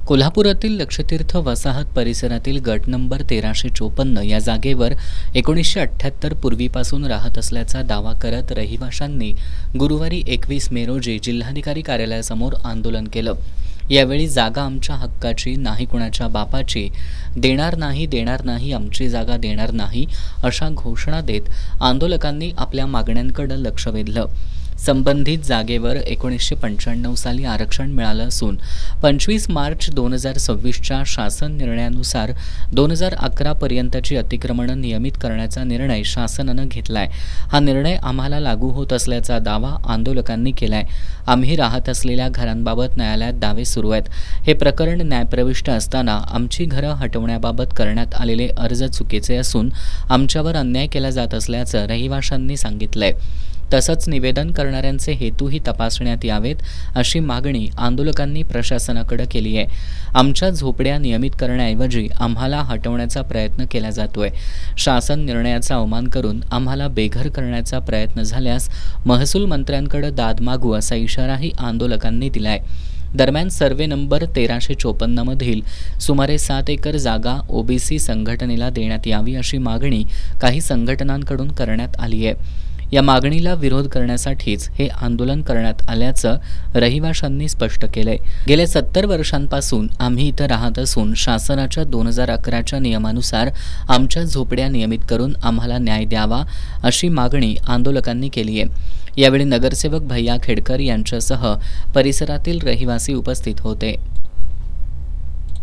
कोल्हापुरातील लक्षतीर्थ वसाहत परिसरातील गट नंबर 1354 या जागेवर 1978 पूर्वीपासून राहत असल्याचा दावा करत रहिवाशांनी गुरुवारी 21 मे रोजी जिल्हाधिकारी कार्यालयासमोर आंदोलन केलं। यावेळी जागा आमच्या हक्काची, नाही कुणाच्या बापाची, देणार नाही आमची जागा देणार नाही अशा घोषणा देत आंदोलकांनी आपल्या मागण्यांकडे लक्ष वेधलं। संबंधित जागेवर 1995 साली आरक्षण मिळालं असून 25 मार्च 2026च्या शासन निर्णयानुसार 2011 पर्यंतची अतिक्रमणं नियमित करण्याचा निर्णय शासनानं घेतलाय। हा निर्णय आम्हाला लागू होत असल्याचा दावा आंदोलकांनी केलाय। आम्ही राहत असलेल्या घरांबाबत न्यायालयात दावे सुरू आहेत। हे प्रकरण न्यायप्रविष्ट असताना आमची घरं हटवण्याबाबत करण्यात आलेले अर्ज चुकीचे असून आमच्यावर अन्याय केला जात असल्याचं रहिवाशांनी सांगितलंय। तसंच निवेदन करणाऱ्यांचे हेतूही तपासण्यात यावेत अशी मागणी आंदोलकांनी प्रशासनाकडे केली आहे। आमच्या झोपड्या नियमित करण्याऐवजी आम्हाला हटवण्याचा प्रयत्न केला जातोय। शासन निर्णयाचा अवमान करून आम्हाला बेघर करण्याचा प्रयत्न झाल्यास महसूल मंत्र्यांकडे दाद मागू असा इशाराही आंदोलकांनी दिलाय। दरम्यान सर्वे नंबर 1354 मधील सुमारे 7 एकर जागा ओबीसी संघटनेला देण्यात यावी अशी मागणी काही संघटनांकडून करण्यात आली आहे। या मागणीला विरोध करण्यासाठीच हे आंदोलन करण्यात आल्याचं रहिवाशांनी स्पष्ट केलंय। गेल्या 70 वर्षांपासून आम्ही इथं राहत असून शासनाच्या 2011च्या नियमानुसार आमच्या झोपड्या नियमित करून आम्हाला न्याय द्यावा अशी मागणी आंदोलकांनी केली आहे। यावेळी नगरसेवक भैया खेडकर यांच्यासह परिसरातील रहिवासी उपस्थित होते।